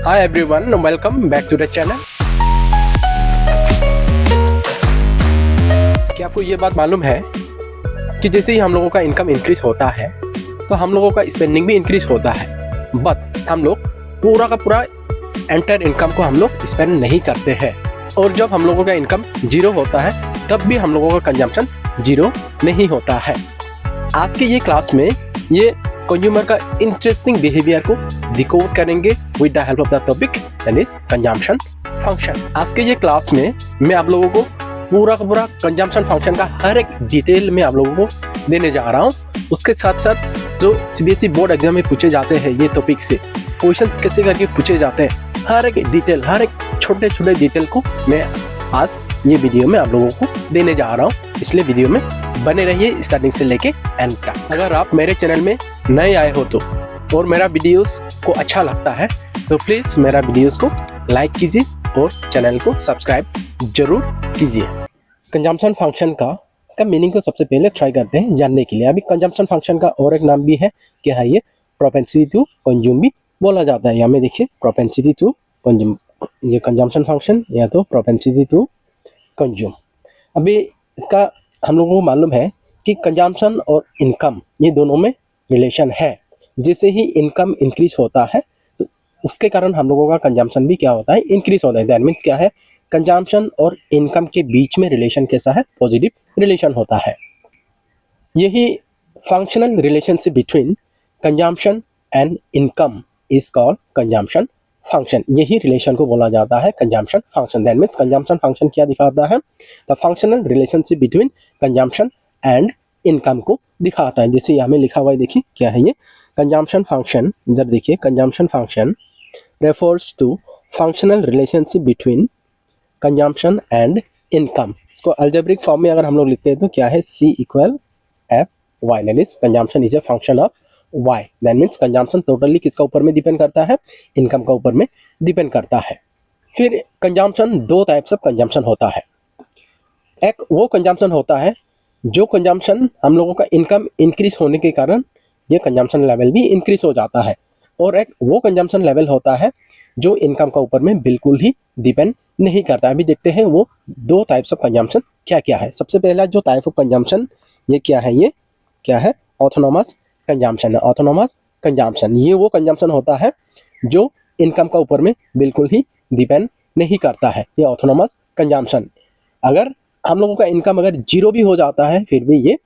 Hi everyone, welcome back to the channel. क्या आपको ये बात मालूम है कि जैसे ही हम लोगों का इनकम इंक्रीज होता है तो हम लोगों का स्पेंडिंग भी इंक्रीज होता है, बट हम लोग पूरा का पूरा एंटायर इनकम को हम लोग स्पेंड नहीं करते हैं। और जब हम लोगों का इनकम जीरो होता है तब भी हम लोगों का कंजम्पशन जीरो नहीं होता है। आज के ये क्लास में ये कंज्यूमर का इंटरेस्टिंग बिहेवियर को डिकोड करेंगे with the help of the topic that is consumption function. आज के ये क्लास में मैं आप लोगों को पूरा का पूरा कंजम्पशन फंक्शन का हर एक डिटेल में आप लोगों को देने जा रहा हूँ। उसके साथ साथ जो सीबीएसई बोर्ड एग्जाम में पूछे जाते हैं ये टॉपिक से क्वेश्चंस कैसे करके पूछे जाते हैं, हर एक डिटेल, हर एक छोटे छोटे डिटेल को मैं आज ये वीडियो में आप लोगों को देने जा रहा हूँ। इसलिए वीडियो में बने रहिए स्टार्टिंग से लेके एंड तक। अगर आप मेरे चैनल में नए आए हो तो और मेरा वीडियोस को अच्छा लगता है तो प्लीज़ मेरा वीडियोस को लाइक कीजिए और चैनल को सब्सक्राइब जरूर कीजिए। कंजम्पशन फंक्शन का इसका मीनिंग को सबसे पहले ट्राई करते हैं जानने के लिए। अभी कंजम्पशन फंक्शन का और एक नाम भी है, क्या है ये? प्रोपेंसिटी टू कंज्यूम भी बोला जाता है। यहाँ में देखिए प्रोपेंसिटी टू कंज्यूम, ये कंजम्पशन फंक्शन या तो प्रोपेंसिटी टू कंज्यूम। अभी इसका हम लोगों को मालूम है कि कंजम्पशन और इनकम ये दोनों में रिलेशन है। जैसे ही इनकम इंक्रीज होता है तो उसके कारण हम लोगों का कंजम्पशन भी क्या होता है? इंक्रीज होता है। दैट मीन्स क्या है? कंजम्पशन और इनकम के बीच में रिलेशन कैसा है? पॉजिटिव रिलेशन होता है। यही functional relationship between consumption and income is called consumption function. यही रिलेशन को बोला जाता है consumption function. That means consumption function क्या दिखाता है? The functional relationship between consumption and income को दिखाता है। जैसे यहाँ में लिखा हुआ है, देखिए क्या है ये? कंजम्पशन फंक्शन, इधर देखिए, consumption function refers to functional relationship between consumption and income. इसको अल्जेब्रिक फॉर्म में अगर हम लोग लिखते हैं तो क्या है? C equal F Y. That is consumption is a function of Y. That means consumption totally किसका ऊपर में डिपेंड करता है? इनकम का ऊपर में डिपेंड करता है। फिर कंजम्पशन दो टाइप्स ऑफ कंजम्पशन होता है। एक वो कंजम्पशन होता है जो कंजम्पशन हम लोगों का इनकम इंक्रीज होने के कारण ये कंजम्पशन लेवल भी इंक्रीज हो जाता है, और एक वो कंजम्पशन लेवल होता है जो इनकम का ऊपर में बिल्कुल ही डिपेंड नहीं करता। अभी देखते हैं वो दो टाइप्स ऑफ कंजम्पशन क्या क्या है। सबसे पहला जो टाइप ऑफ कंजम्पशन ये क्या है? ये क्या है? ऑटोनोमस कंजम्पशन है। ऑटोनोमस कंजम्पशन ये वो कंजम्पशन होता है जो इनकम का ऊपर में बिल्कुल ही डिपेंड नहीं करता है। ये ऑटोनोमस कंजम्पशन। अगर हम लोगों का इनकम अगर जीरो भी हो जाता है फिर भी ये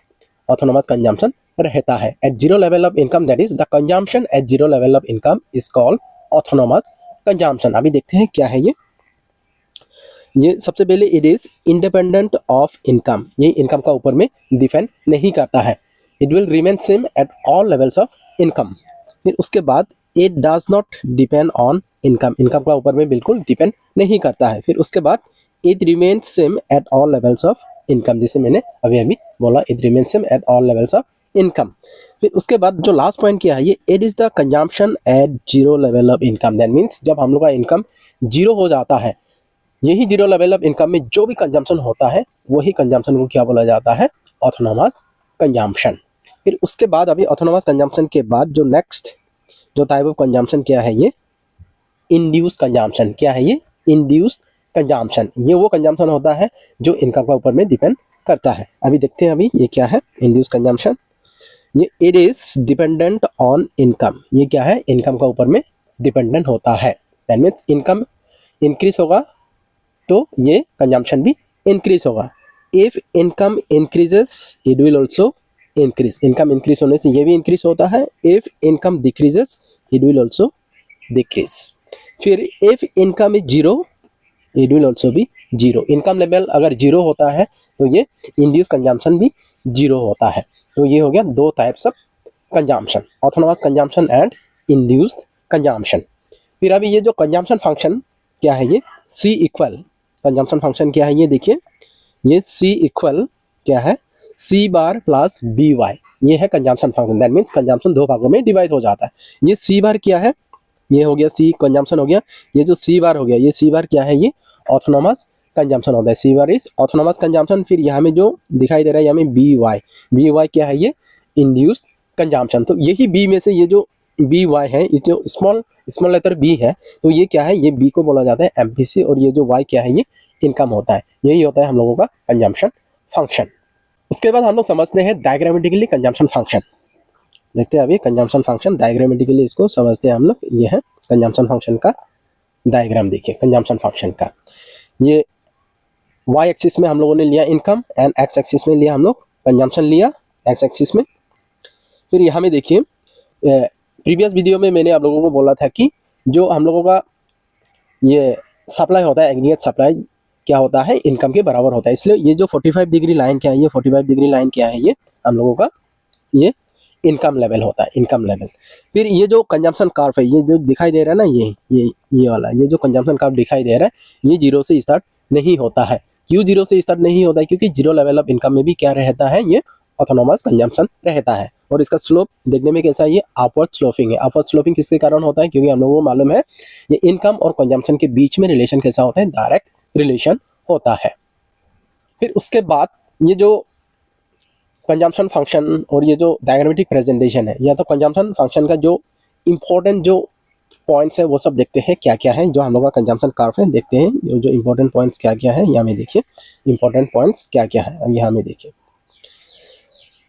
ऑटोनोमस कंजम्पशन रहता है। At zero level of income, that is the consumption at zero level of income is called autonomous consumption. अभी देखते हैं क्या है ये सबसे पहले it is independent of income. ये इनकम का ऊपर में डिपेंड नहीं करता है। It will remain same at all levels of income. फिर उसके बाद it does not depend on income. Income का ऊपर में बिल्कुल डिपेंड नहीं करता है। फिर उसके बाद it remain same at all levels of income. जैसे मैंने अभी अभी बोला, it remain same at all levels of income. फिर उसके बाद जो लास्ट पॉइंट क्या है? ये it is the consumption at zero level of income. That means जब हम लोग का इनकम जीरो हो जाता है, यही जीरो लेवल ऑफ इनकम में जो भी कंजम्पशन होता है वही कंजम्पशन को क्या बोला जाता है? Autonomous consumption. फिर उसके बाद अभी ऑटोनोमस कंजम्पशन के बाद जो नेक्स्ट जो टाइप ऑफ कंजम्पशन क्या है? ये इंड्यूस कंजम्पशन। क्या है ये? Induce consumption. ये वो कंजम्पशन होता है जो इनकम का ऊपर में डिपेंड करता है। अभी देखते हैं अभी ये क्या है इंड्यूस कंजम्पशन। ये it is dependent on income. ये क्या है? इनकम का ऊपर में डिपेंडेंट होता है। दैट मीन्स इनकम इंक्रीज होगा तो ये कंजम्पशन भी इंक्रीज होगा। If income increases it will also increase. Income increase होने से ये भी इंक्रीज होता है। If income decreases it will also decrease. फिर if income is zero it will also be zero. Income level अगर जीरो होता है तो ये इंड्यूस कंजम्पशन भी जीरो होता है। तो ये हो गया दो types of consumption, autonomous consumption and induced consumption. फिर अभी ये जो कंजम्पशन फंक्शन क्या है? ये C इक्वल कंजम्पशन फंक्शन क्या है? ये देखिए, ये C इक्वल क्या है? C बार प्लस बी वाई। ये है consumption function. That means consumption दो भागों में डिवाइड हो जाता है। ये C बार क्या है? ये हो गया C कंजम्पशन हो गया। ये जो C बार हो गया, ये C बार क्या है? ये ऑटोनोमस कंजम्पशन होता है। C bar is autonomous consumption. फिर यहाँ में जो दिखाई दे रहा है यहाँ में बी वाई क्या है? ये इंड्यूस्ड कंजम्पशन। तो यही बी में से ये जो बी वाई है, ये जो स्मॉल लेटर बी है, तो ये क्या है, ये बी को बोला जाता है एमपीसी, और ये जो वाई क्या है, ये इनकम होता है। यही होता है हम लोगों का कंजम्पशन फंक्शन। उसके बाद हम लोग समझते हैं डायग्रामेटिकली कंजम्पशन फंक्शन। देखते हैं अभी कंजम्पशन फंक्शन, डायग्रामेटिकली इसको समझते हैं हम लोग। ये है कंजम्पशन फंक्शन का डायग्राम। देखिए कंजम्पशन फंक्शन का, ये वाई एक्सिस में हम लोगों ने लिया इनकम एंड एक्स एक्सिस में लिया हम लोग कंजम्पशन लिया, एक्स एक्सिस में। फिर यहाँ में देखिए प्रीवियस वीडियो में मैंने आप लोगों को बोला था कि जो हम लोगों का ये सप्लाई होता है, एग्रीगेट सप्लाई क्या होता है, इनकम के बराबर होता है। इसलिए ये जो 45 डिग्री लाइन क्या है, ये 45 डिग्री लाइन क्या है, ये हम लोगों का ये इनकम लेवल होता है, इनकम लेवल। फिर ये जो कंजम्पशन कर्व है, ये जो दिखाई दे रहा है ना, ये वाला, ये जो कंजम्पशन कर्व दिखाई दे रहा है, ये जीरो से स्टार्ट नहीं होता है। क्यों जीरो से स्टार्ट नहीं होता है? क्योंकि जीरो लेवल ऑफ इनकम में भी क्या रहता है, ये ऑटोनोमस कंजम्पशन रहता है। और इसका स्लोप देखने में कैसा है, ये अपवर्ड स्लोपिंग है। अपवर्ड स्लोपिंग किसके कारण होता है? क्योंकि हम लोगों को मालूम है ये इनकम और कंजम्पशन के बीच में रिलेशन कैसा होता है, डायरेक्ट रिलेशन होता है। फिर उसके बाद ये जो कंजम्पशन फंक्शन और ये जो डायग्रामेटिक प्रेजेंटेशन है, या तो कंजम्पशन फंक्शन का जो इम्पोर्टेंट जो पॉइंट्स है वो सब देखते हैं क्या क्या है। जो हम लोग का कंजम्पशन कर्व है, देखते हैं जो इम्पोर्टेंट पॉइंट्स क्या क्या है। यहाँ में देखिए इम्पोर्टेंट पॉइंट्स क्या क्या है। अब यहाँ में देखिए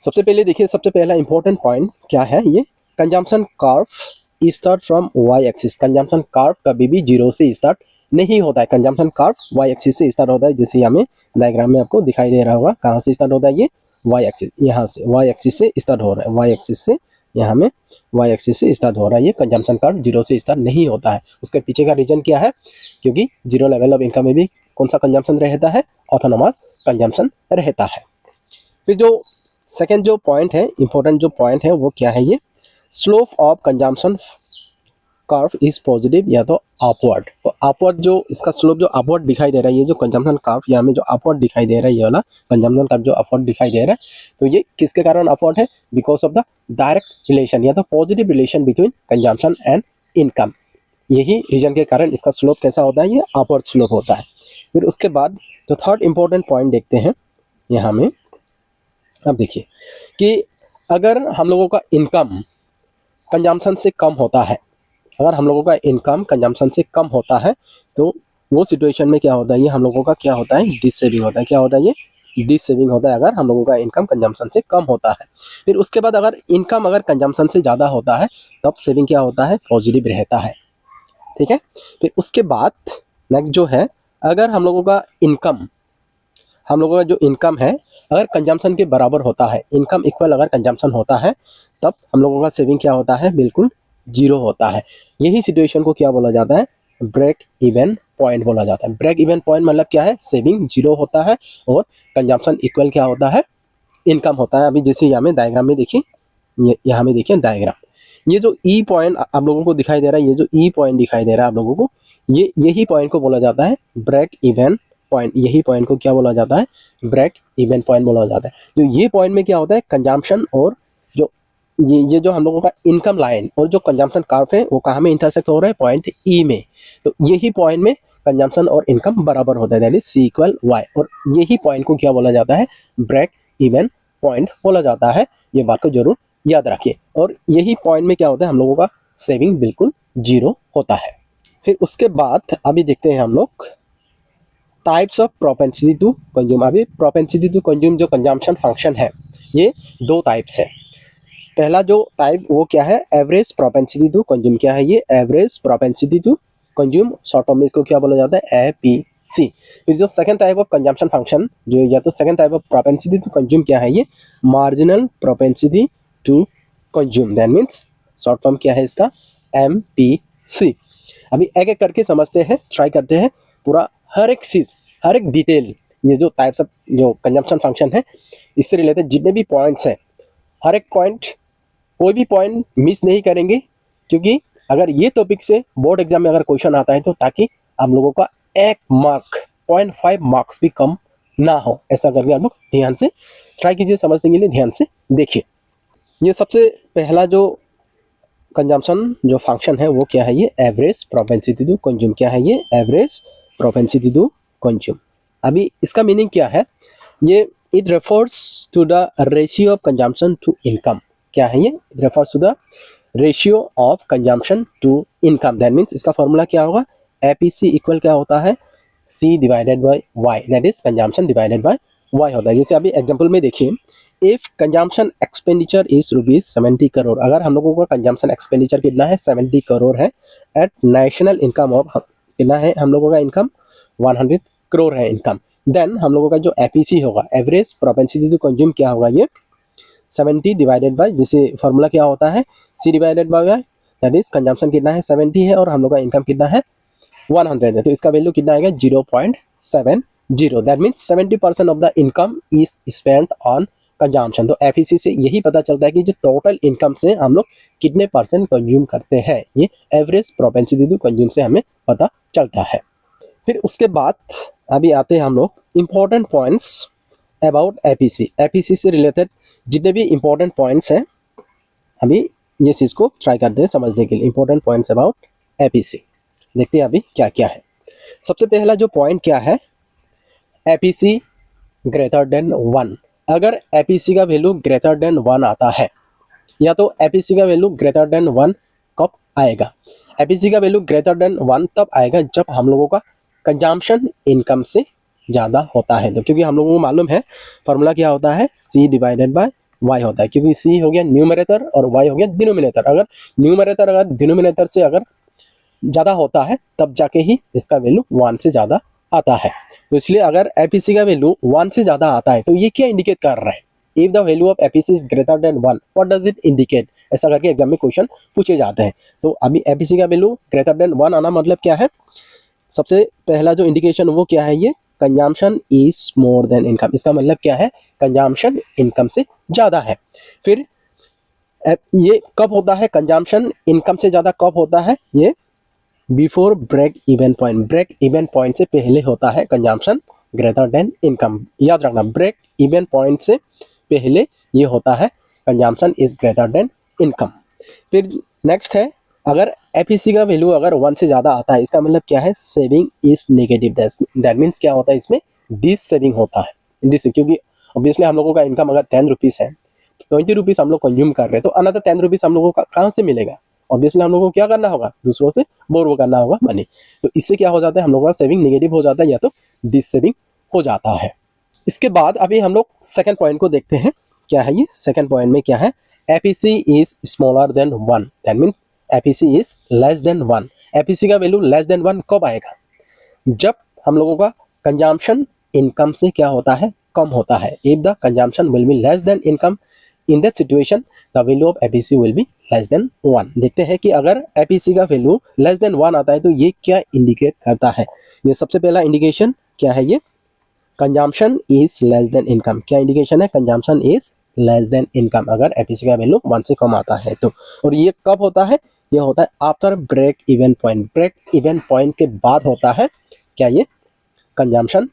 सबसे पहले देखिए, सबसे पहला इंपॉर्टेंट पॉइंट क्या है, ये consumption curve start from Y axis. Consumption curve कभी भी जीरो से स्टार्ट नहीं होता है। कंजम्पशन कर्व वाई एक्सिस से स्टार्ट होता है, जैसे हमें डायग्राम में आपको दिखाई दे रहा होगा। कहाँ से स्टार्ट होता है? ये वाई एक्सिस, यहाँ से वाई एक्सिस से स्टार्ट हो रहा है। वाई एक्सिस से यहाँ में वाई एक्सिस से स्टार्ट हो रहा है। ये कंजम्पशन कर्व जीरो से स्टार्ट नहीं होता है। उसके पीछे का रीजन क्या है? क्योंकि जीरो लेवल ऑफ इनकम में भी कौन सा कंजम्पशन रहता है? ऑटोनोमस कंजम्पशन रहता है। फिर जो सेकेंड जो पॉइंट है, इंपॉर्टेंट जो पॉइंट है वो क्या है, ये slope of consumption curve is positive या तो अपवर्ड। तो अपवर्ड जो इसका स्लोप जो अपवर्ड दिखाई दे रहा है, ये जो कंजम्पशन कर्व यहाँ में जो अपवर्ड दिखाई दे रहा है, ये वाला कंजम्पशन कर्व जो अपवर्ड दिखाई दे रहा है, तो ये किसके कारण अपवर्ड है? Because of the direct relation या तो positive relation between consumption and income. यही रीजन के कारण इसका स्लोप कैसा होता है? ये अपवर्ड स्लोप होता है। फिर उसके बाद जो थर्ड इंपॉर्टेंट पॉइंट देखते हैं यहाँ में। अब देखिए कि अगर हम लोगों का इनकम कंजम्पशन से कम होता है, अगर हम लोगों का इनकम कंजम्पशन से कम होता है, तो वो सिचुएशन में क्या होता है, ये हम लोगों का क्या होता है? डिस सेविंग होता है। क्या होता है? ये डिस सेविंग होता है अगर हम लोगों का इनकम कंजम्पशन से कम होता है। फिर उसके बाद अगर इनकम अगर कंजम्पशन से ज़्यादा होता है, तब सेविंग क्या होता है? पॉजिटिव रहता है। ठीक है। फिर उसके बाद नेक्स्ट जो है, अगर हम लोगों का इनकम, हम लोगों का जो इनकम है अगर कंजम्पशन के बराबर होता है, इनकम इक्वल अगर कंजम्पशन होता है, तब हम लोगों का सेविंग क्या होता है? बिल्कुल जीरो होता है। यही सिचुएशन को क्या बोला जाता है? ब्रेक इवन पॉइंट बोला जाता है। ब्रेक इवन पॉइंट मतलब क्या है? सेविंग जीरो होता है और कंजम्पशन इक्वल क्या होता है? इनकम होता है। अभी जैसे यहाँ में डायग्राम में देखिए, यहाँ में देखिए डायग्राम, ये जो ई पॉइंट आप लोगों को दिखाई दे रहा है, ये जो ई पॉइंट दिखाई दे रहा है आप लोगों को, यही पॉइंट को बोला जाता है ब्रेक इवन पॉइंट। यही पॉइंट को क्या बोला जाता है? ब्रेक इवन पॉइंट बोला जाता है। तो ये पॉइंट में क्या होता है? कंजम्पशन और जो ये जो हम लोगों का इनकम लाइन और जो कंजम्पशन कर्व है वो कहाँ में इंटरसेक्ट हो रहा है? पॉइंट ई में। तो यही पॉइंट में कंजम्पशन और इनकम बराबर होता है, that is C equal Y. और यही पॉइंट को क्या बोला जाता है? ब्रेक इवन पॉइंट बोला जाता है। ये बात को जरूर याद रखिए। और यही पॉइंट में क्या होता है? हम लोगों का सेविंग बिल्कुल जीरो होता है। फिर उसके बाद अभी देखते हैं हम लोग types of propensity to consume. अभी प्रोपेंसिटी टू कंज्यूम जो कंजम्पशन फंक्शन है, ये दो टाइप्स है। पहला जो टाइप वो क्या है? Average propensity to consume. क्या है ये? Average propensity to consume, short form में इसको क्या बोला जाता है? एपीसी। फिर जो second type of consumption function जो, या तो second type of propensity to consume क्या है? ये marginal propensity to consume, that means short form क्या है इसका? एमपीसी। अभी एक एक करके समझते हैं, ट्राई करते हैं पूरा हर एक चीज़, हर एक डिटेल। ये जो टाइप्स ऑफ जो कंजम्पशन फंक्शन है, इससे रिलेटेड जितने भी पॉइंट्स हैं, हर एक पॉइंट, कोई भी पॉइंट मिस नहीं करेंगे, क्योंकि अगर ये टॉपिक से बोर्ड एग्जाम में अगर क्वेश्चन आता है तो ताकि आप लोगों का 1 मार्क 0.5 मार्क्स भी कम ना हो, ऐसा करके आप लोग ध्यान से ट्राई कीजिए, समझने के लिए ध्यान से देखिए। ये सबसे पहला जो कंजम्पशन जो फंक्शन है वो क्या है? ये एवरेज प्रोपेंसिटी टू कंज्यूम। क्या है ये? Average propensity to consume. अभी इसका मीनिंग क्या है? ये it refers to the ratio of consumption to income. क्या है ये? It refers to the ratio of consumption to income. That means इसका फॉर्मूला क्या होगा, एपीसी इक्वल क्या होता है, C divided by Y, that is consumption divided by Y होता है। जैसे अभी एग्जांपल में देखिए, if consumption expenditure is ₹70 crore, अगर हम लोगों का कंजम्पशन एक्सपेंडिचर कितना है 70 करोड़ है, एट नेशनल इनकम ऑफ कितना है हम लोगों का इनकम 100 करोड़ है इनकम, देन हम लोगों का जो एपीसी होगा, एवरेज प्रोपेंसिटी टू कंज्यूम, क्या होगा ये 70 डिवाइडेड बाय, जैसे फॉर्मूला क्या होता है, C divided by Y, that is consumption कितना है 70 है और हम लोग का इनकम कितना है 100 है, तो इसका वैल्यू कितना आएगा 0.70। That means 70% of the income is spent on consumption. तो एफईसी से यही पता चलता है कि जो टोटल इनकम से हम लोग कितने % कंज्यूम करते हैं, ये एवरेज प्रोपेंसिटी टू कंज्यूम से हमें पता चलता है। फिर उसके बाद अभी आते हैं हम लोग important points about APC. APC से रिलेटेड जितने भी इम्पोर्टेंट पॉइंट्स हैं, अभी ये चीज़ को ट्राई करते हैं समझने के लिए। इम्पोर्टेंट पॉइंट्स अबाउट एपीसी देखते हैं अभी क्या क्या है। सबसे पहला जो पॉइंट क्या है, एपीसी ग्रेटर देन 1। अगर एपीसी का वैल्यू ग्रेटर देन 1 आता है, या तो एपीसी का वैल्यू ग्रेटर देन 1 कब आएगा, एपीसी का वैल्यू ग्रेटर देन 1 तब आएगा जब हम लोगों का कंजम्पशन इनकम से ज़्यादा होता है। तो क्योंकि हम लोगों को मालूम है फॉर्मूला क्या होता है, सी डिवाइडेड बाय वाई होता है, क्योंकि सी हो गया न्यूमरेटर और वाई हो गया डिनोमिनेटर। अगर न्यूमरेटर अगर डिनोमिनेटर से अगर ज़्यादा होता है तब जाके ही इसका वैल्यू 1 से ज़्यादा आता है। तो इसलिए अगर एपीसी का वैल्यू 1 से ज़्यादा आता है तो ये क्या इंडिकेट कर रहा है, if the value of APC is greater than 1 what does it indicate, ऐसा करके एग्जाम में क्वेश्चन पूछे जाते हैं। तो अभी एपीसी का वैल्यू ग्रेटर देन 1 आना मतलब क्या है, सबसे पहला जो इंडिकेशन वो क्या है, ये consumption is more than income. इसका मतलब क्या है, कंजम्पशन इनकम से ज़्यादा है। फिर ये कब होता है, कंजम्पशन इनकम से ज़्यादा कब होता है, ये before break even point, break even point से पहले होता है कंजम्पशन ग्रेटर देन इनकम। याद रखना, ब्रेक इवन पॉइंट से पहले ये होता है consumption is greater than income. फिर नेक्स्ट है, अगर एपीसी का वैल्यू अगर 1 से ज़्यादा आता है, इसका मतलब क्या है, saving is negative. That means क्या होता है, इसमें डिस सेविंग होता है। डिस, क्योंकि ऑब्वियसली हम लोगों का इनकम अगर 10 रुपीज़ है, 20 रुपीज़ हम लोग कंज्यूम कर रहे हैं, तो अनदर 10 रुपीज़ हम लोगों को कहाँ से मिलेगा, ऑब्वियसली हम लोगों को क्या करना होगा, दूसरों से बोरो करना होगा मनी। तो इससे क्या हो जाता है, हम लोगों का सेविंग नेगेटिव हो जाता है या तो डिस सेविंग हो जाता है। इसके बाद अभी हम लोग सेकंड पॉइंट को देखते हैं, क्या है ये सेकंड पॉइंट में क्या है, APC is smaller than 1। That means APC is less then 1। APC का वैल्यू लेस देन 1 कब आएगा, जब हम लोगों का कंजम्पशन इनकम से क्या होता है, कम होता है। If the consumption will be less than income, in that situation the value of APC will be less than 1। देखते हैं कि अगर एपीसी का वैल्यू लेस देन 1 आता है तो ये क्या इंडिकेट करता है। ये सबसे पहला इंडिकेशन क्या है, ये consumption is less than income. क्या इंडिकेशन है, consumption is less than income, अगर एपीसी का वैल्यू 1 से कम आता है तो। और ये कब होता है, ये होता है after break even point. Break even point के बाद होता है क्या, ये consumption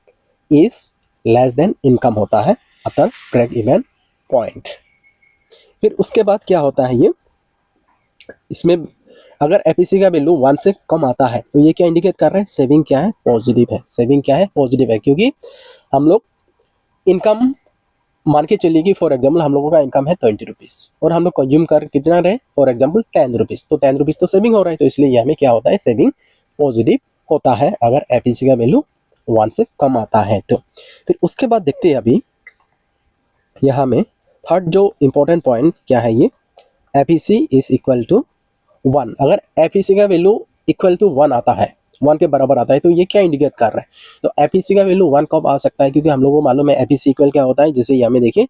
is less than income होता है आफ्टर ब्रेक इवन पॉइंट। फिर उसके बाद क्या होता है, ये इसमें अगर एपीसी का वैल्यू 1 से कम आता है तो ये क्या इंडिकेट कर रहा है, सेविंग क्या है, पॉजिटिव है। सेविंग क्या है, पॉजिटिव है, क्योंकि हम लोग इनकम मान के चलिए कि फॉर एग्जाम्पल हम लोगों का इनकम है 20 रुपीज़ और हम लोग कंज्यूम कर कितना रहे, फॉर एग्जाम्पल 10 रुपीज़, तो 10 रुपीज़ तो सेविंग हो रहा है, तो इसलिए ये हमें क्या होता है, सेविंग पॉजिटिव होता है अगर एपीसी का वैल्यू 1 से कम आता है तो। फिर उसके बाद देखते हैं अभी यहाँ में थर्ड जो इम्पोर्टेंट पॉइंट क्या है, ये एपीसी इज इक्वल टू 1। अगर एपीसी का वैल्यू इक्वल टू 1 आता है, 1 के बराबर आता है, तो ये क्या इंडिकेट कर रहा है, तो एपीसी का वैल्यू 1 कब आ सकता है, क्योंकि हम लोगों को मालूम है एपीसी इक्वल क्या होता है, जैसे यहाँ में देखिए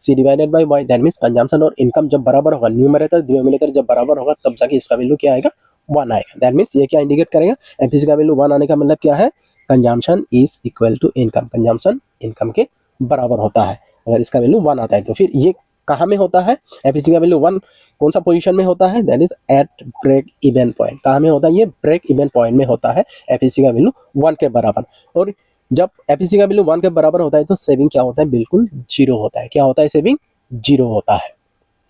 C divided by Y, that means consumption और इनकम जब बराबर होगा, न्यूमरेटर डिनोमिनेटर जब बराबर होगा तब जाके इसका वैल्यू क्या आएगा, 1 आएगा। दैट मीन्स ये क्या इंडिकेट करेगा, एपीसी का वैल्यू 1 आने का मतलब क्या है, consumption is equal to income, consumption income के बराबर होता है अगर इसका वैल्यू 1 आता है। तो फिर ये कहाँ में होता है, एपीसी का वैल्यू 1 कौन सा पोजीशन में होता है, that is at break even point. कहाँ में होता है, ये ब्रेक इवन पॉइंट में होता है एपीसी का वैल्यू 1 के बराबर। और जब एपीसी का वैल्यू 1 के बराबर होता है तो सेविंग क्या होता है, बिल्कुल 0 होता है। क्या होता है, सेविंग 0 होता है।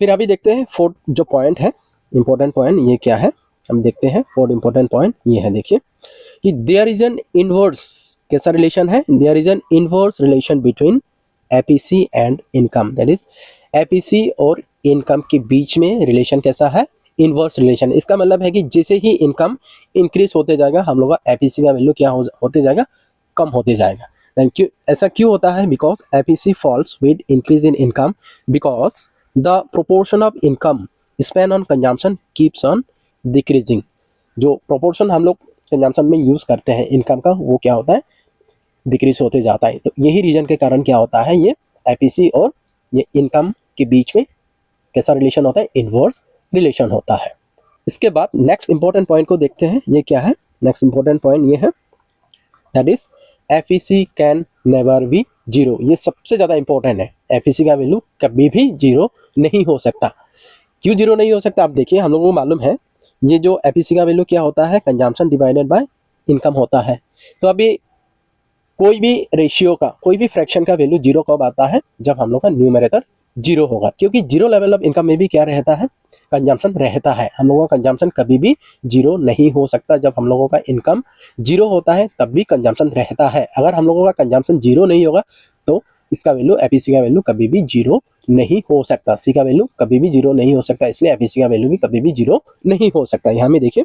फिर अभी देखते हैं फोर्थ जो पॉइंट है, इंपॉर्टेंट पॉइंट, ये क्या है, हम देखते हैं फोर्थ इंपॉर्टेंट पॉइंट ये है। देखिए कि देयर इज एन इनवर्स, कैसा रिलेशन है, there is an inverse relation between APC and income. That is APC और इनकम के बीच में रिलेशन कैसा है, इनवर्स रिलेशन। इसका मतलब है कि जैसे ही इनकम इंक्रीज होते जाएगा हम लोग का एफईसी का वैल्यू क्या होते जाएगा, कम होते जाएगा। क्यों ऐसा क्यों होता है? Because FEC falls with increase in income because the proportion of income spend on consumption keeps on decreasing. जो प्रोपोर्शन हम लोग कंजम्पशन में यूज करते हैं इनकम का, वो क्या होता है, डिक्रीज होते जाता है। तो यही रीजन के कारण क्या होता है, ये एफईसी और ये इनकम के बीच में कैसा रिलेशन होता है, इनवर्स रिलेशन होता है। इसके बाद नेक्स्ट इंपॉर्टेंट पॉइंट को देखते हैं। ये क्या है? नेक्स्ट इंपॉर्टेंट पॉइंट ये है, that is FEC can never be zero. ये सबसे ज़्यादा इंपॉर्टेंट है। एफईसी का वैल्यू कभी भी जीरो नहीं हो सकता। क्यों जीरो नहीं हो सकता? आप देखिए, हम लोगों को मालूम है ये जो एफईसी का वैल्यू क्या होता है, कंजम्पशन डिवाइडेड बाय इनकम होता है। तो अभी कोई भी रेशियो का, कोई भी फ्रैक्शन का वैल्यू जीरो कब आता है? जब हम लोग का न्यूमरेटर जीरो होगा। क्योंकि जीरो लेवल ऑफ इनकम में भी क्या रहता है, कंजम्पशन रहता है। हम लोगों का कंजम्पशन कभी भी जीरो नहीं हो सकता। जब हम लोगों का इनकम जीरो होता है तब भी कंजम्पशन रहता है। अगर हम लोगों का कंजम्पशन जीरो नहीं होगा तो इसका वैल्यू, एफईसी का वैल्यू कभी भी जीरो नहीं हो सकता। सी का वैल्यू कभी भी जीरो नहीं हो सकता, इसलिए एफईसी का वैल्यू भी कभी भी जीरो नहीं हो सकता। यहाँ में देखिए,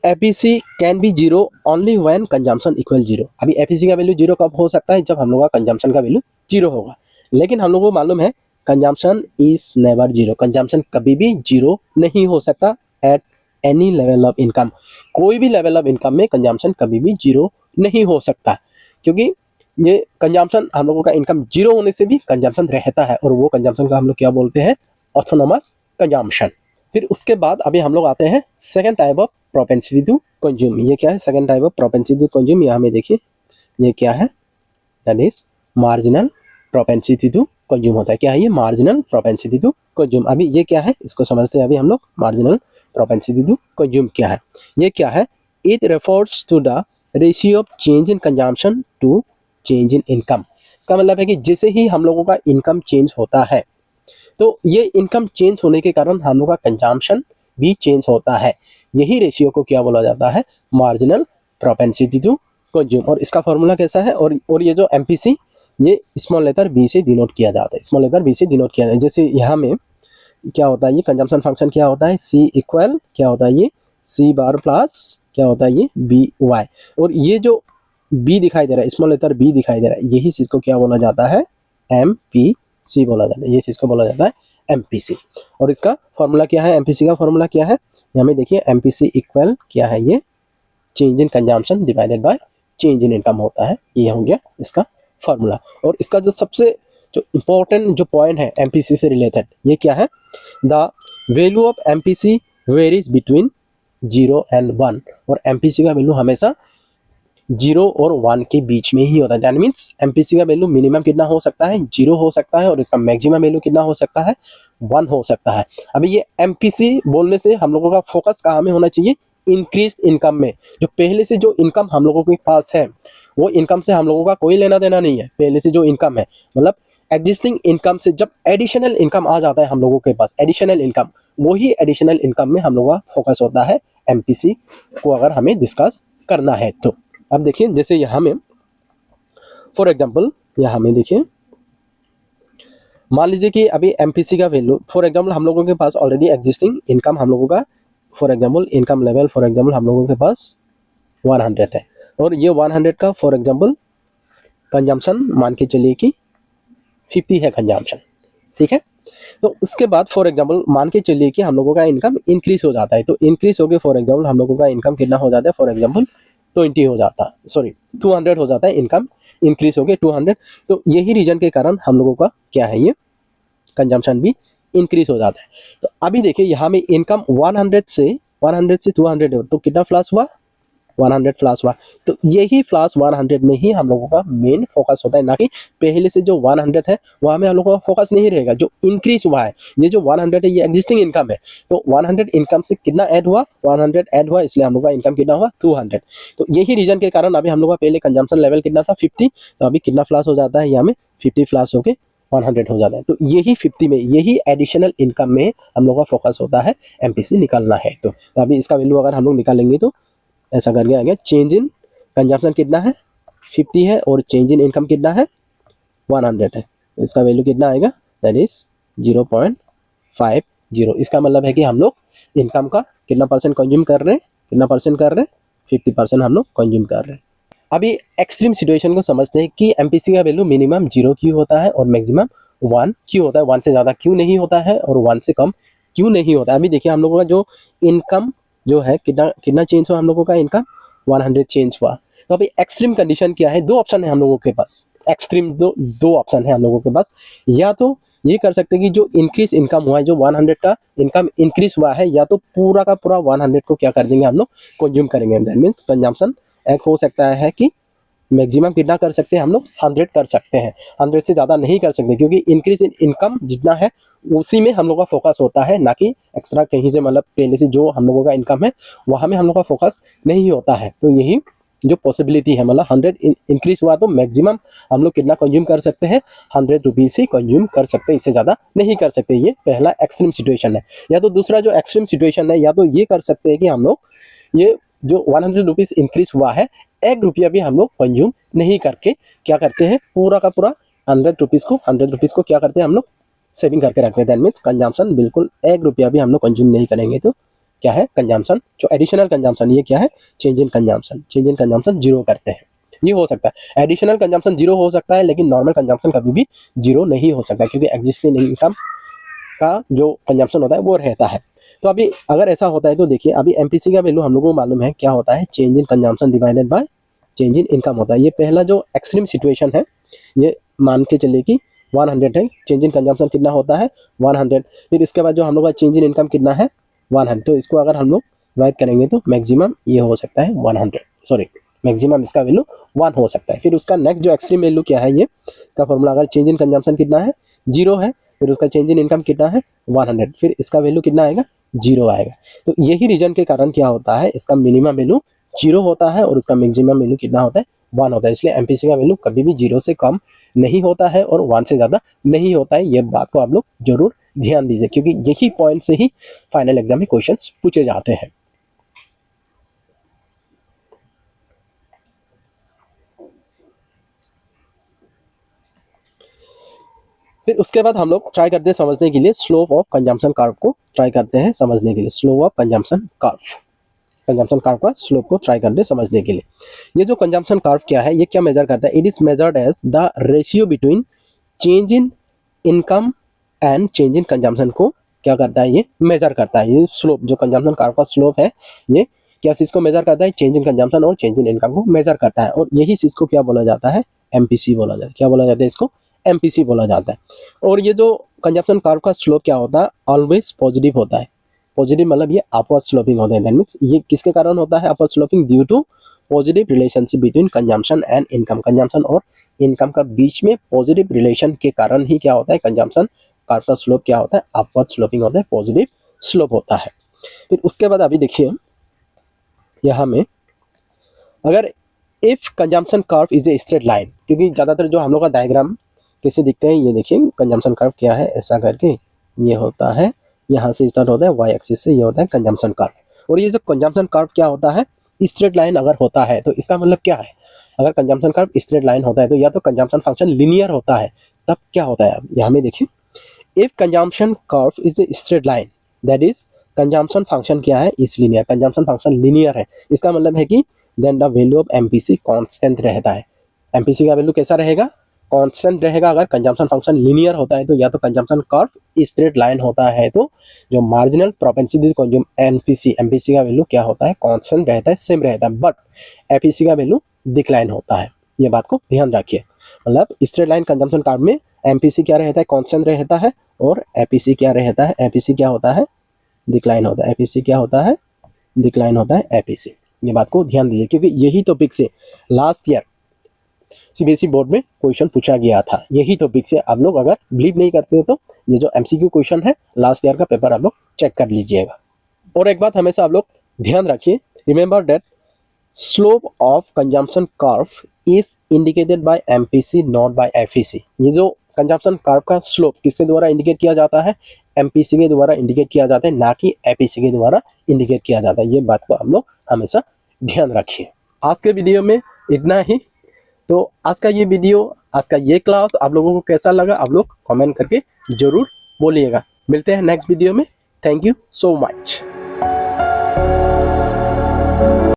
FEC can be zero only when consumption equal zero. अभी एफईसी का वैल्यू जीरो कब हो सकता है? जब हम लोग का कंजम्पशन का वैल्यू जीरो होगा। लेकिन हम लोगों को मालूम है consumption is never zero. Consumption कभी भी जीरो नहीं हो सकता at any level of income. कोई भी लेवल ऑफ इनकम में कंजम्पशन कभी भी जीरो नहीं हो सकता, क्योंकि ये कंजम्पशन, हम लोगों का इनकम जीरो होने से भी कंजम्पशन रहता है, और वो कंजम्पशन का हम लोग क्या बोलते हैं, ऑटोनोमस कंजम्पशन। फिर उसके बाद अभी हम लोग आते हैं second type of propensity to consume. ये क्या है? Second type of propensity to consume. यहाँ में देखिए ये क्या है, that is marginal propensity to consume होता है। क्या है ये? Marginal propensity to consume. अभी ये क्या है, इसको समझते हैं अभी हम लोग। मार्जिनल प्रोपेंसिटी टू कंज्यूम क्या है? ये क्या है? It refers to the ratio of change in consumption to change in income. इसका मतलब है कि जैसे ही हम लोगों का इनकम चेंज होता है तो ये इनकम चेंज होने के कारण हम लोग का कंजम्पशन भी चेंज होता है। यही रेशियो को क्या बोला जाता है? Marginal propensity to consume. और इसका फॉर्मूला कैसा है? और ये जो एमपीसी, ये स्मॉल लेटर बी से डिनोट किया जाता है। स्मॉल लेटर बी से डिनोट किया जाता है। जैसे यहाँ में क्या होता है, ये कंजम्पशन फंक्शन क्या होता है, सी इक्वल क्या होता है, ये सी बार प्लस क्या होता है, ये बी वाई। और ये जो बी दिखाई दे रहा है, स्मॉल लेटर बी दिखाई दे रहा है, यही चीज़ को क्या बोला जाता है, एम पी सी बोला जाता है। ये चीज़ को बोला जाता है एमपीसी। और इसका फॉर्मूला क्या है? एमपीसी का फॉर्मूला क्या है? यहाँ में देखिए, एमपीसी इक्वल क्या है, ये change in consumption divided by change in income होता है। ये हो गया इसका फॉर्मूला। और इसका जो सबसे जो इम्पोर्टेंट जो पॉइंट है एमपीसी से रिलेटेड, ये क्या है? The value of MPC varies between 0 and 1। और एमपीसी का वैल्यू हमेशा 0 और 1 के बीच में ही होता है। दैट मीन्स एमपीसी का वैल्यू मिनिमम कितना हो सकता है, 0 हो सकता है, और इसका मैक्सिमम वैल्यू कितना हो सकता है, 1 हो सकता है। अभी ये एमपीसी बोलने से हम लोगों का फोकस कहाँ में होना चाहिए? इंक्रीज इनकम में। जो पहले से जो इनकम हम लोगों के पास है, वो इनकम से हम लोगों का कोई लेना देना नहीं है। पहले से जो इनकम है, मतलब एग्जिस्टिंग इनकम से जब एडिशनल इनकम आ जाता है हम लोगों के पास, एडिशनल इनकम, वही एडिशनल इनकम में हम लोगों का फोकस होता है एमपीसी को अगर हमें डिस्कस करना है तो। अब देखिए, जैसे यहाँ में फॉर एग्जांपल, यहाँ में देखिए, मान लीजिए कि अभी एमपीसी का वैल्यू, फॉर एग्जांपल हम लोगों के पास ऑलरेडी एग्जिस्टिंग इनकम हम लोगों का, for example income level, for example हम लोगों के पास 100 है, और ये 100 का फॉर एग्जांपल कंजम्पशन मान के चलिए कि 50 है कंजम्पशन, ठीक है। तो उसके बाद फॉर एग्जांपल मान के चलिए कि हम लोगों का इनकम इंक्रीज हो जाता है। तो इंक्रीज हो गए, फॉर एग्जांपल हम लोगों का इनकम कितना हो जाता है, फॉर एग्जांपल 20 हो जाता है, सॉरी 200 हो जाता है, इनकम इंक्रीज हो गए 200। तो यही रीजन के कारण हम लोगों का क्या है, ये कंजम्पशन भी इंक्रीज हो जाता है। तो अभी देखिए, यहाँ में इनकम 100 से 200 है, तो कितना प्लस हुआ, 100 प्लस हुआ। तो यही प्लस 100 में ही हम लोगों का मेन फोकस होता है, ना कि पहले से जो 100 है वहाँ में हम लोगों का फोकस नहीं रहेगा। जो इंक्रीज हुआ है, ये जो 100 है, ये एग्जिस्टिंग इनकम है। तो 100 इनकम से कितना ऐड हुआ, 100 ऐड हुआ, इसलिए हम लोग का इनकम कितना हुआ, 200। तो यही रीजन के कारण अभी हम लोग का पहले कंजम्पशन लेवल कितना था, 50। तो अभी कितना प्लस हो जाता है, यहाँ में 50 प्लस होके 100 हो जाता है। तो यही 50 में, यही एडिशनल इनकम में हम लोग का फोकस होता है एमपीसी निकालना है। तो अभी इसका वैल्यू अगर हम लोग निकालेंगे तो ऐसा करके आ गया, चेंज इन कंजम्पशन कितना है, 50 है, और चेंज इन इनकम कितना है, 100 है। तो इसका वैल्यू कितना आएगा, दैट इज 0.5 जीरो। इसका मतलब है कि हम लोग इनकम का कितना परसेंट कंज्यूम कर रहे हैं, कितना परसेंट कर रहे हैं, 50% हम लोग कंज्यूम कर रहे हैं। अभी एक्सट्रीम सिचुएशन को समझते हैं कि एमपीसी का वैल्यू मिनिमम 0 क्यों होता है और मैक्सिमम 1 क्यों होता है, 1 से ज़्यादा क्यों नहीं होता है और 1 से कम क्यों नहीं होता है। अभी देखिए हम लोगों का जो इनकम जो है कितना कितना चेंज हुआ, हम लोगों का इनकम 100 चेंज हुआ। तो अभी एक्सट्रीम कंडीशन क्या है, दो ऑप्शन है हम लोगों के पास, एक्सट्रीम दो ऑप्शन है हम लोगों के पास। या तो ये कर सकते हैं कि जो इंक्रीज इनकम हुआ है, जो 100 का इनकम इंक्रीज हुआ है, या तो पूरा का पूरा 100 को क्या कर देंगे हम लोग, कंज्यूम करेंगे। दैट मीन्स कंजम्पशन एक हो सकता है कि मैक्सिमम कितना कर सकते हैं हम लोग, 100 कर सकते हैं, 100 से ज़्यादा नहीं कर सकते, क्योंकि इंक्रीज इन इनकम जितना है उसी में हम लोग का फोकस होता है, ना कि एक्स्ट्रा कहीं से, मतलब पहले से जो हम लोगों का इनकम है वहाँ में हम लोग का फोकस नहीं होता है। तो यही जो पॉसिबिलिटी है, मतलब 100 इंक्रीज हुआ तो मैक्सिमम हम लोग कितना कंज्यूम कर सकते हैं, 100 रुपीज़ ही कंज्यूम कर सकते हैं, इससे ज़्यादा नहीं कर सकते। ये पहला एक्सट्रीम सिचुएशन है। या तो दूसरा जो एक्सट्रीम सिचुएशन है, या तो ये कर सकते हैं कि हम लोग ये जो 100 रुपीज़ इंक्रीज हुआ है, 1 रुपया भी हम लोग कंज्यूम नहीं करके क्या करते हैं, पूरा का पूरा 100 रुपीज़ को क्या करते हैं हम लोग, सेविंग करके रखते हैं। दैट मीन्स कंजम्पशन बिल्कुल 1 रुपया भी हम लोग कंज्यूम नहीं करेंगे, तो क्या है कंजम्पशन, जो एडिशनल कंजम्पशन, ये क्या है चेंज इन कंजम्पशन जीरो करते हैं। ये हो सकता है एडिशनल कंजम्पशन जीरो हो सकता है, लेकिन नॉर्मल कंजम्पशन कभी भी जीरो नहीं हो सकता, क्योंकि एग्जिस्टिंग इनकम का जो कंजम्पशन होता है वो रहता है। तो अभी अगर ऐसा होता है तो देखिए, अभी एमपीसी का वैल्यू हम लोगों को मालूम है क्या होता है, change in consumption divided by change in income होता है। ये पहला जो एक्सट्रीम सिचुएशन है, ये मान के चलिए कि 100 है, चेंज इन कंजम्पशन कितना होता है 100, फिर इसके बाद जो हम लोग का चेंज इन इनकम कितना है 100, तो इसको अगर हम लोग डिवाइड करेंगे तो मैक्सिमम ये हो सकता है 100, सॉरी मैक्सिमम इसका वैल्यू 1 हो सकता है। फिर उसका नेक्स्ट जो एक्सट्रीम वैल्यू क्या है, ये इसका फॉर्मूला, अगर चेंज इन कंजम्पशन कितना है 0 है, फिर उसका चेंज इन इनकम कितना है 100, फिर इसका वैल्यू कितना आएगा 0 आएगा। तो यही रीजन के कारण क्या होता है, इसका मिनिमम वैल्यू 0 होता है और उसका मैक्सिमम वैल्यू कितना होता है 1 होता है। इसलिए एमपीसी का वैल्यू कभी भी 0 से कम नहीं होता है और 1 से ज़्यादा नहीं होता है। ये बात को आप लोग जरूर ध्यान दीजिए, क्योंकि यही पॉइंट से ही फाइनल एग्जाम में क्वेश्चंस पूछे जाते हैं। फिर उसके बाद हम लोग ट्राई करते हैं समझने के लिए स्लोप ऑफ कंजम्पशन कर्व को ट्राई करते हैं समझने के लिए, स्लोप ऑफ कंजम्पशन कर्व का स्लोप को ट्राई करते हैं समझने के लिए। ये जो कंजम्पशन कर्व क्या है, ये क्या मेजर करता है, it is measured as the ratio between change in income and change in consumption को क्या करता है, ये मेजर करता है। ये स्लोप जो कंजम्पशन कर्व का स्लोप है, ये क्या चीज़ को मेजर करता है, चेंज इन कंजम्पशन और चेंज इन इनकम को मेजर करता है। और यही चीज़ को क्या बोला जाता है, एमपीसी बोला जाता है। क्या बोला जाता है, इसको एमपीसी बोला जाता है। और ये जो कंजम्पशन कर्व का स्लोप क्या होता है, ऑलवेज पॉजिटिव होता है। पॉजिटिव मतलब ये अपवर्ड स्लोपिंग होता है। दैट मीन्स ये किसके कारण होता है upward sloping, due to positive relationship between consumption and income. Consumption और इनकम का बीच में पॉजिटिव रिलेशन के कारण ही क्या होता है, कंजम्पशन कर्व का स्लोप क्या होता है, अपवर्ड स्लोपिंग होता है, पॉजिटिव स्लोप होता है। फिर उसके बाद अभी देखिए यहाँ में, अगर if consumption curve is a straight line, क्योंकि ज़्यादातर जो हम लोग का डायग्राम कैसे दिखते हैं, ये देखिए कंजम्पशन कर्व क्या है, ऐसा करके ये होता है, यहाँ से स्टार्ट होता है वाई एक्सिस से, ये होता है कंजम्पशन कर्व। और ये जो कंजम्पशन कर्व क्या होता है, स्ट्रेट लाइन अगर होता है तो इसका मतलब क्या है, अगर कंजम्पशन कर्व स्ट्रेट लाइन होता है तो या तो कंजम्पशन फंक्शन लिनियर होता है, तब क्या होता है, यहाँ में देखिए, if consumption curve is a straight line that is consumption function क्या है, is linear, consumption function linear है। इसका मतलब है कि then the value of MPC constant रहता है। एमपीसी का वैल्यू कैसा रहेगा, कांस्टेंट रहेगा। अगर कंजम्पशन फंक्शन लीनियर होता है तो या तो कंजम्पशन कर्व स्ट्रेट लाइन होता है तो जो मार्जिनल प्रोपेंसिटी कंज्यूम एमपीसी का वैल्यू क्या होता है, कांस्टेंट रहता है, सेम रहता है। बट एपीसी का वैल्यू डिक्लाइन होता है। ये बात को ध्यान रखिए, मतलब स्ट्रेट लाइन कंजम्पशन कर्व में एमपीसी क्या रहता है, कांस्टेंट रहता है, और एपीसी क्या रहता है, एपीसी क्या होता है, डिक्लाइन होता है। एपीसी क्या होता है, डिक्लाइन होता है एपीसी। ये बात को ध्यान दीजिए, क्योंकि यही टॉपिक से लास्ट ईयर सीबीएसई बोर्ड में क्वेश्चन पूछा गया था। यही टॉपिक से आप लोग अगर बिलीव नहीं करते हो तो ये जो एमसीक्यू क्वेश्चन है लास्ट ईयर का पेपर आप लोग चेक कर लीजिएगा। और एक बात हमेशा आप लोग ध्यान रखिए, remember that slope of consumption curve is indicated by MPC not by FEC. ये जो कंजम्पशन कर्व का स्लोप किसके द्वारा इंडिकेट किया जाता है, एमपीसी के द्वारा इंडिकेट किया जाता है, ना कि एपीसी के द्वारा इंडिकेट किया जाता है। ये बात को हम लोग हमेशा ध्यान रखिए। आज के वीडियो में इतना ही। तो आज का ये वीडियो, आज का ये क्लास आप लोगों को कैसा लगा, आप लोग कमेंट करके जरूर बोलिएगा। मिलते हैं नेक्स्ट वीडियो में। Thank you so much.